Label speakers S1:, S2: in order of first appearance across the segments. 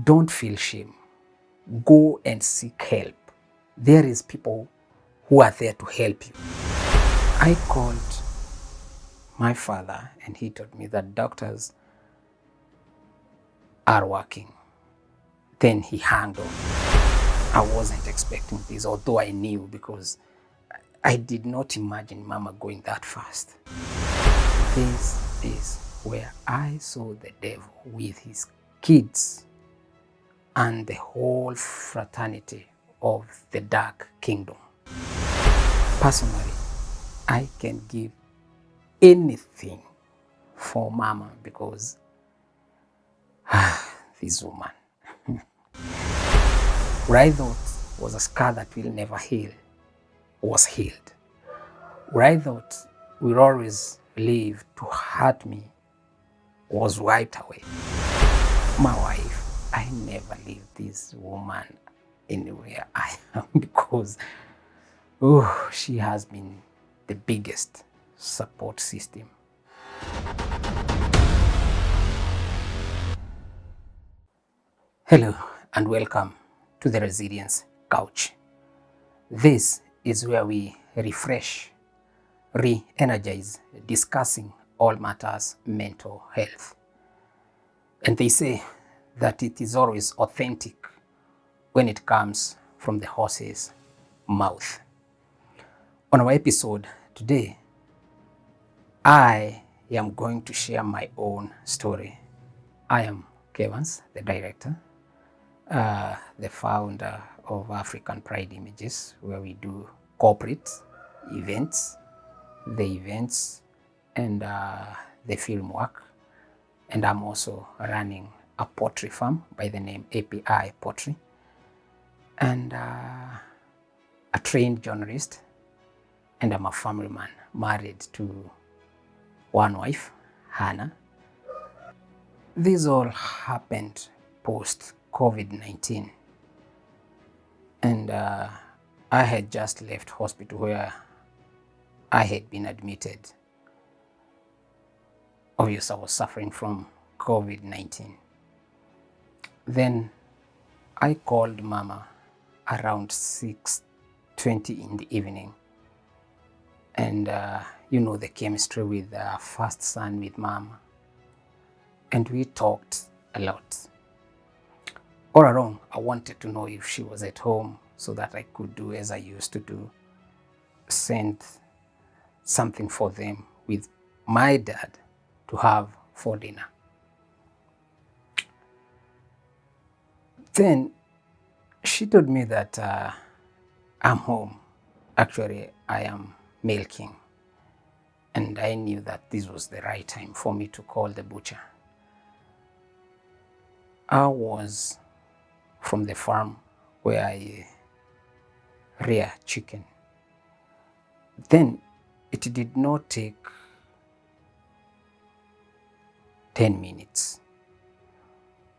S1: Don't feel shame. Go and seek help. There is people who are there to help you. I called my father and he told me that doctors are working. Then he hung on. I wasn't expecting this, although I knew, because I did not imagine Mama going that fast. This is where I saw the devil with his kids and the whole fraternity of the dark kingdom. Personally, I can give anything for Mama because this woman, what I thought was a scar that will never heal, was healed. What I thought will always live to hurt me was wiped away. My wife, I never leave this woman anywhere I am because she has been the biggest support system. Hello and welcome to the Resilience Couch. This is where we refresh, re-energize, discussing all matters mental health. And they say that it is always authentic when it comes from the horse's mouth. On our episode today, I am going to share my own story. I am Kevans, the director, the founder of African Pride Images, where we do corporate events, and the film work. And I'm also running a pottery farm by the name API Pottery, and a trained journalist, and I'm a family man, married to one wife, Hannah. This all happened post-COVID-19, and I had just left hospital where I had been admitted. Obviously, I was suffering from COVID-19. Then I called Mama around 6:20 in the evening. And the chemistry with the first son with Mama. And we talked a lot. All along, I wanted to know if she was at home so that I could do as I used to do, send something for them with my dad to have for dinner. Then she told me that I'm home. Actually, I am milking. And I knew that this was the right time for me to call the butcher. I was from the farm where I rear chicken. Then it did not take 10 minutes.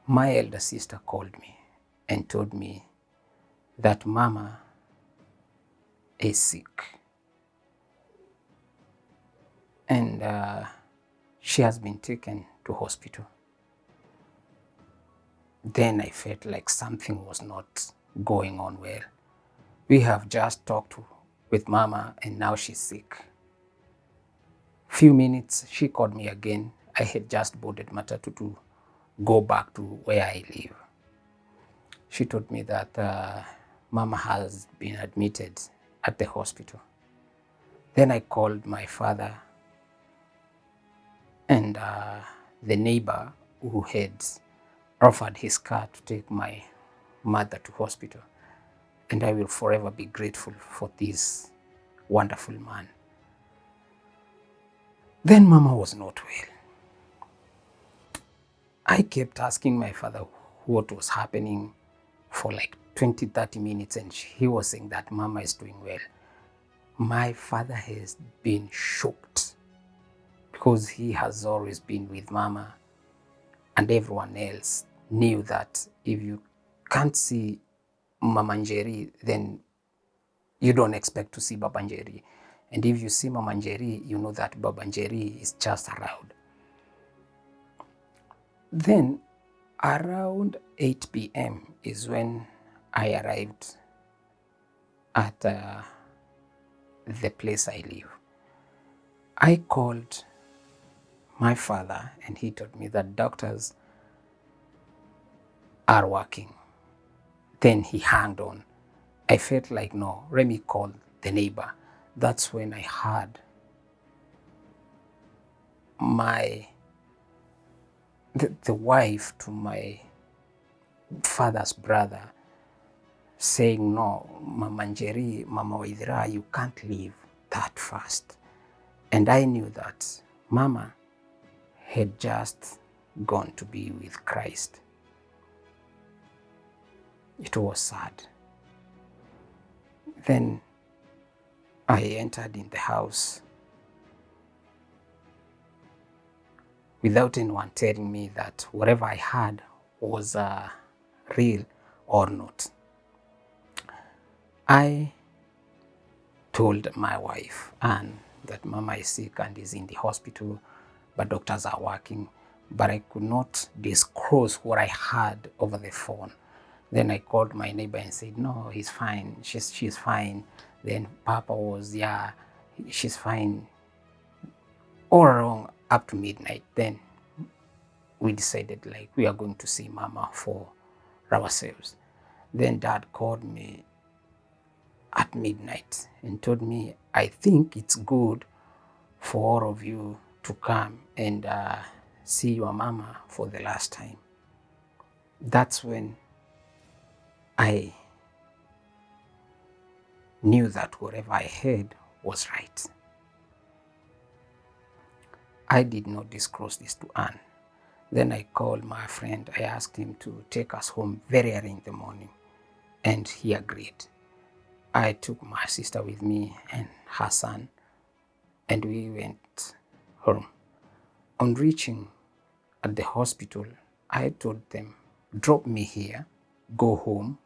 S1: My elder sister called me and told me that Mama is sick. And she has been taken to hospital. Then I felt like something was not going on well. We have just talked with Mama and now she's sick. Few minutes, she called me again. I had just boarded Matatu to go back to where I live. She told me that Mama has been admitted at the hospital. Then I called my father and the neighbor who had offered his car to take my mother to hospital. And I will forever be grateful for this wonderful man. Then Mama was not well. I kept asking my father what was happening for like 20-30 minutes, and he was saying that Mama is doing well. My father has been shocked because he has always been with Mama, and everyone else knew that if you can't see Mama Njeri, then you don't expect to see Baba Njeri. And if you see Mama Njeri, you know that Baba Njeri is just around. Then Around 8 p.m. is when I arrived at the place I live. I called my father and he told me that doctors are working. Then he hung on. I felt like, no, let me call the neighbor. That's when I heard the wife to my father's brother saying, no, Mama Njeri, Mama Waithira, you can't leave that fast. And I knew that Mama had just gone to be with Christ. It was sad. Then I entered in the house without anyone telling me that whatever I had was real or not. I told my wife, Anne, that Mama is sick and is in the hospital, but doctors are working. But I could not disclose what I had over the phone. Then I called my neighbor and said, no, he's fine. She's fine. Then Papa was, yeah, she's fine. All along up to midnight. Then we decided like we are going to see Mama for ourselves. Then Dad called me at midnight and told me, I think it's good for all of you to come and see your Mama for the last time. That's when I knew that whatever I heard was right. I did not disclose this to Anne. Then I called my friend. I asked him to take us home very early in the morning, and he agreed. I took my sister with me and her son, and we went home. On reaching at the hospital, I told them, drop me here, go home,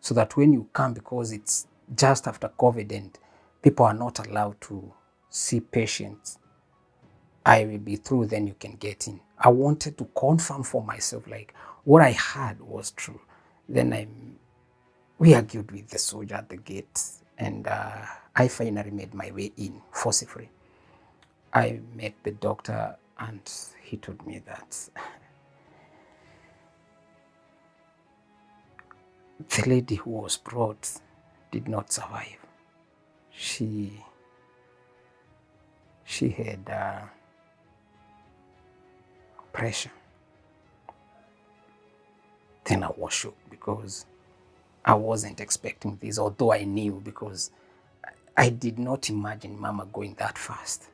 S1: so that when you come, because it's just after COVID and people are not allowed to see patients, I will be through, then you can get in. I wanted to confirm for myself, like what I had was true. Then we argued with the soldier at the gate, and I finally made my way in forcibly. I met the doctor and he told me that the lady who was brought did not survive. She had pressure. Then I was shocked because I wasn't expecting this, although I knew, because I did not imagine Mama going that fast.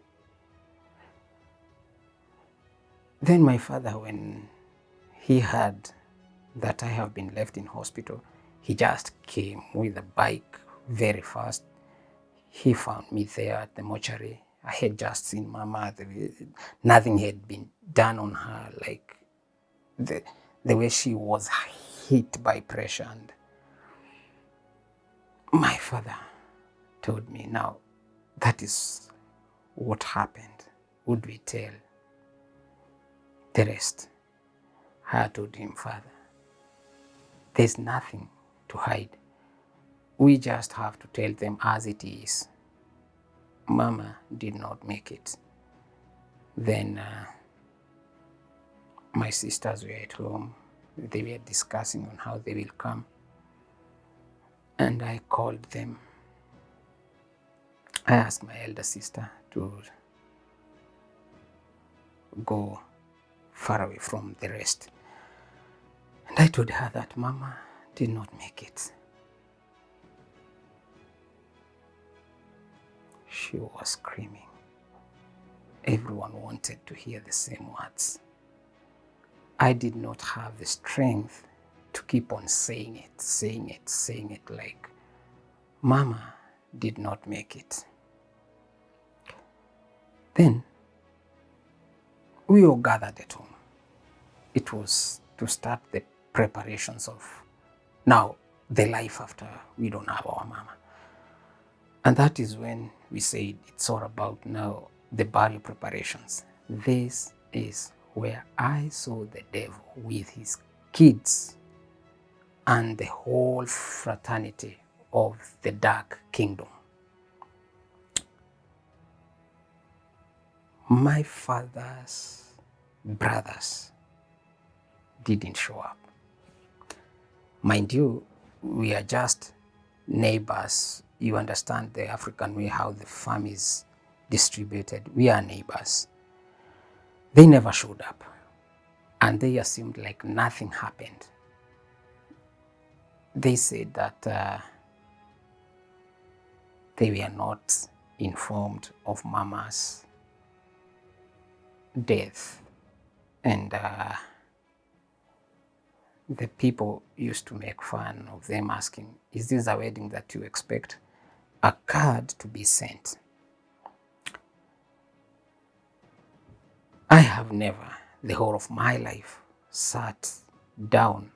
S1: Then my father, when he heard that I have been left in hospital, he just came with a bike very fast. He found me there at the mortuary. I had just seen Mama. Nothing had been done on her, like the way she was hit by pressure. And my father told me, now that is what happened. Would we tell the rest? I told him, Father, there's nothing to hide. We just have to tell them as it is. Mama did not make it. Then my sisters were at home. They were discussing on how they will come. And I called them. I asked my elder sister to go far away from the rest. And I told her that Mama did not make it. She was screaming. Everyone wanted to hear the same words. I did not have the strength to keep on saying it, like Mama did not make it. Then we all gathered at home. It was to start the preparations of now the life after we don't have our Mama. And that is when we said it's all about now the burial preparations. This is where I saw the devil with his kids and the whole fraternity of the dark kingdom. My father's brothers didn't show up. Mind you, we are just neighbors. You understand the African way, how the farm is distributed. We are neighbors. They never showed up, and they assumed like nothing happened. They said that they were not informed of Mama's death, and the people used to make fun of them, asking, is this a wedding that you expect a card to be sent? I have never, the whole of my life, sat down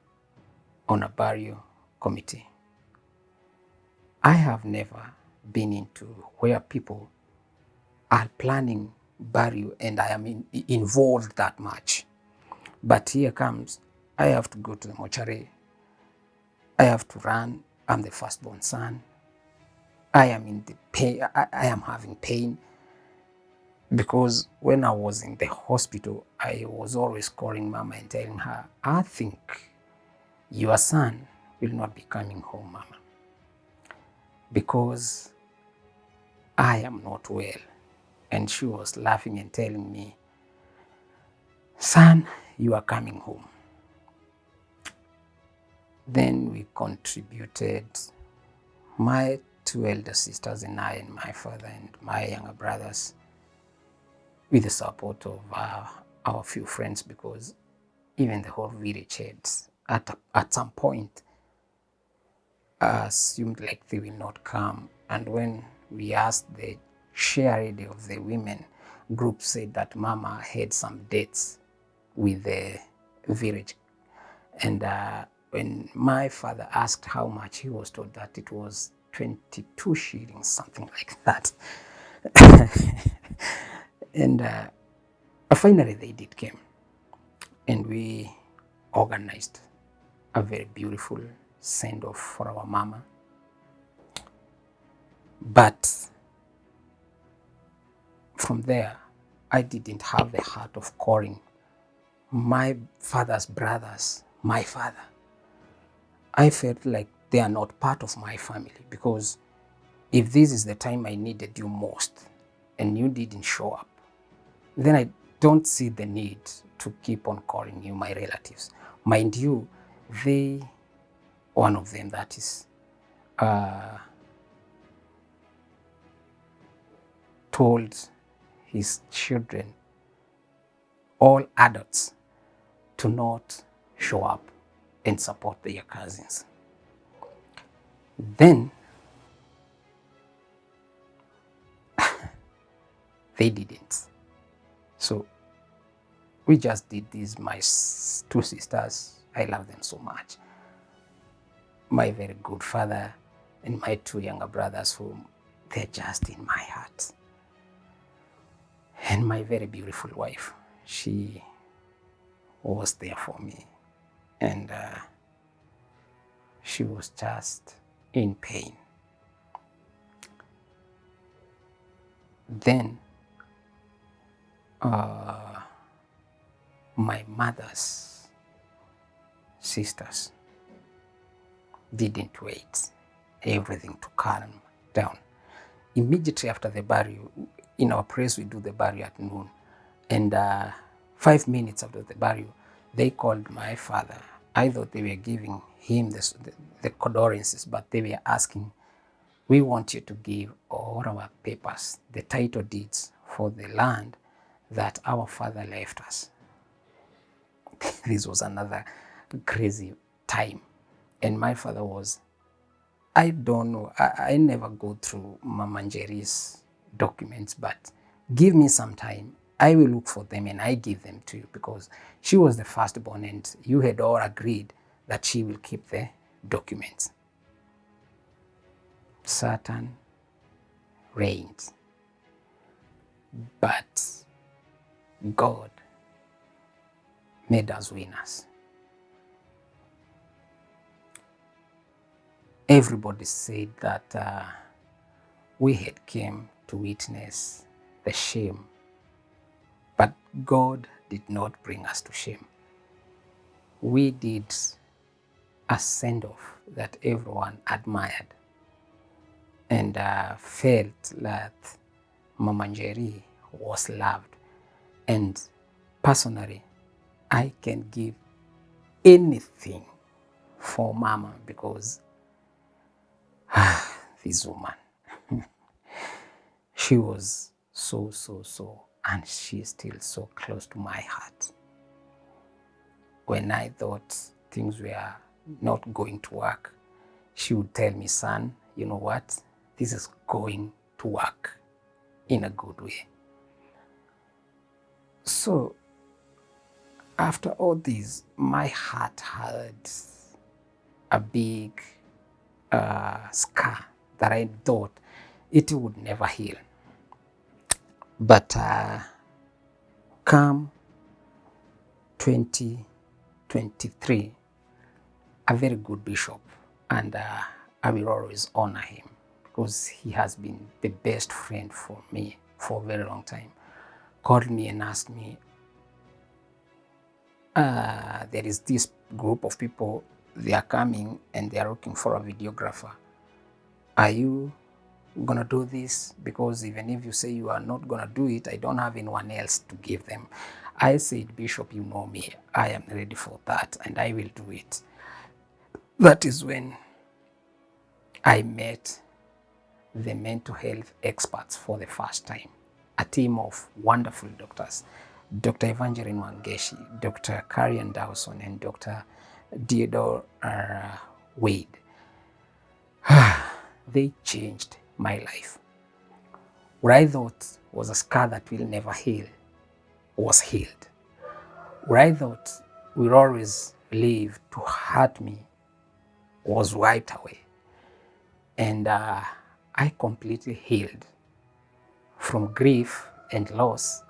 S1: on a burial committee. I have never been into where people are planning burial and I am involved that much. But here comes, I have to go to the mortuary. I have to run. I'm the firstborn son. I am in the pain. I am having pain because when I was in the hospital, I was always calling Mama and telling her, I think your son will not be coming home, Mama, because I am not well. And she was laughing and telling me, son, you are coming home. Then we contributed, my two elder sisters and I and my father and my younger brothers, with the support of our few friends, because even the whole village had at some point assumed like they will not come. And when we asked, the chair lady of the women group said that Mama had some dates with the village. And when my father asked how much, he was told that it was 22 shillings, something like that. And finally they did come, and we organized a very beautiful send-off for our Mama. But from there, I didn't have the heart of calling my father's brothers my father. I felt like they are not part of my family, because if this is the time I needed you most and you didn't show up, then I don't see the need to keep on calling you my relatives. Mind you, one of them that is, told his children, all adults, to not show up and support their cousins. Then they didn't. So we just did this. My two sisters, I love them so much. My very good father and my two younger brothers, whom they're just in my heart. And my very beautiful wife, she was there for me. And she was just in pain. Then my mother's sisters didn't wait everything to calm down. Immediately after the burial, in our place we do the burial at noon, and 5 minutes after the burial, they called my father. I thought they were giving him the condolences, but they were asking, we want you to give all our papers, the title deeds for the land that our father left us. This was another crazy time. And my father was, I don't know, I never go through Mama Njeri's documents, but give me some time. I will look for them and I give them to you, because she was the firstborn and you had all agreed that she will keep the documents. Satan reigned, but God made us winners. Everybody said that we had came to witness the shame, but God did not bring us to shame. We did a send-off that everyone admired and felt that Mama Njeri was loved. And personally, I can give anything for Mama because this woman, she was so, and she's still so close to my heart. When I thought things were not going to work, she would tell me, son, you know what? This is going to work in a good way. So after all this, my heart had a big scar that I thought it would never heal. But come 2023, a very good bishop, and I will always honor him because he has been the best friend for me for a very long time, called me and asked me, there is this group of people, they are coming and they are looking for a videographer. Are you gonna do this? Because even if you say you are not gonna do it, I don't have anyone else to give them. I said, Bishop, you know me, I am ready for that and I will do it. That is when I met the mental health experts for the first time, a team of wonderful doctors, Dr. Evangeline Wangeshi, Dr. Karian Dawson, and Dr. Theodore Wade. They changed my life. What I thought was a scar that will never heal was healed. What I thought will always live to hurt me was wiped away. And I completely healed from grief and loss.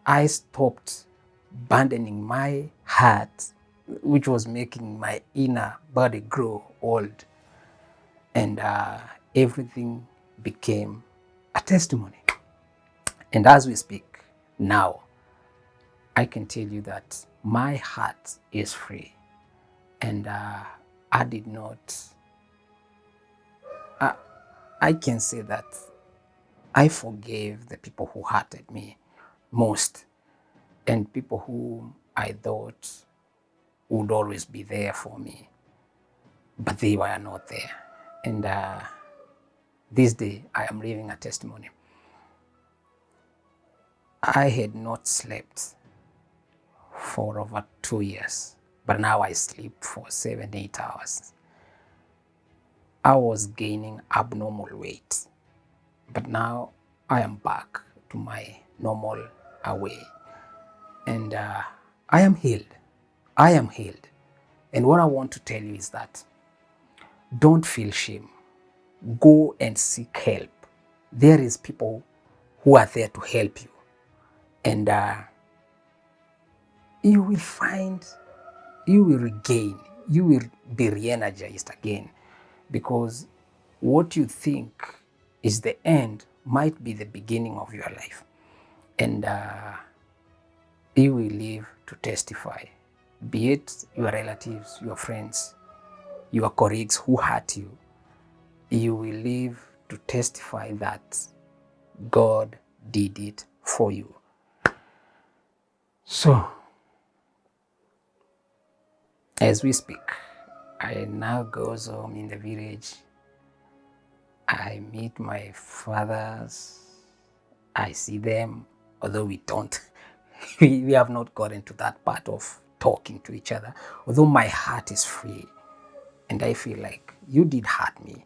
S1: I stopped abandoning my heart, which was making my inner body grow old. And everything became a testimony. And as we speak now, I can tell you that my heart is free. And I did not, I can say that I forgave the people who hurted me most and people who I thought would always be there for me, but they were not there. And this day I am living a testimony. I had not slept for over 2 years, but now I sleep for 7-8 hours. I was gaining abnormal weight, but now I am back to my normal way. And I am healed. I am healed. And what I want to tell you is that don't feel shame. Go and seek help. There is people who are there to help you. And you will find, you will regain, you will be re-energized again, because what you think is the end might be the beginning of your life. And you will live to testify, be it your relatives, your friends, your colleagues who hurt you. You will live to testify that God did it for you. So, as we speak, I now go home in the village. I meet my fathers. I see them, although we don't, we have not gotten to that part of talking to each other. Although my heart is free and I feel like you did hurt me,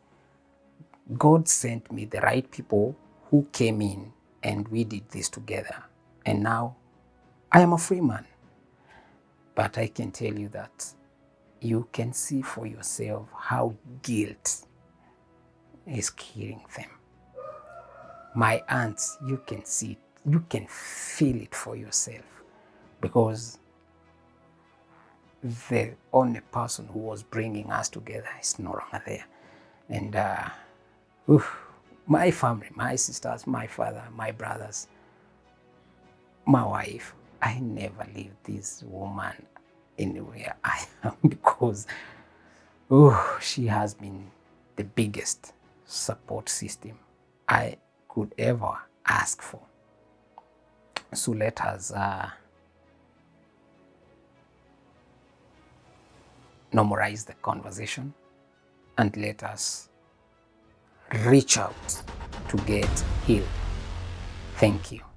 S1: God sent me the right people who came in and we did this together. And now I am a free man. But I can tell you that you can see for yourself how guilt is killing them. My aunts, you can see it, you can feel it for yourself. because the only person who was bringing us together is no longer there. And my family, my sisters, my father, my brothers, my wife, I never leave this woman anywhere I am because she has been the biggest support system I could ever ask for. So let us normalize the conversation and let us reach out to get healed. Thank you.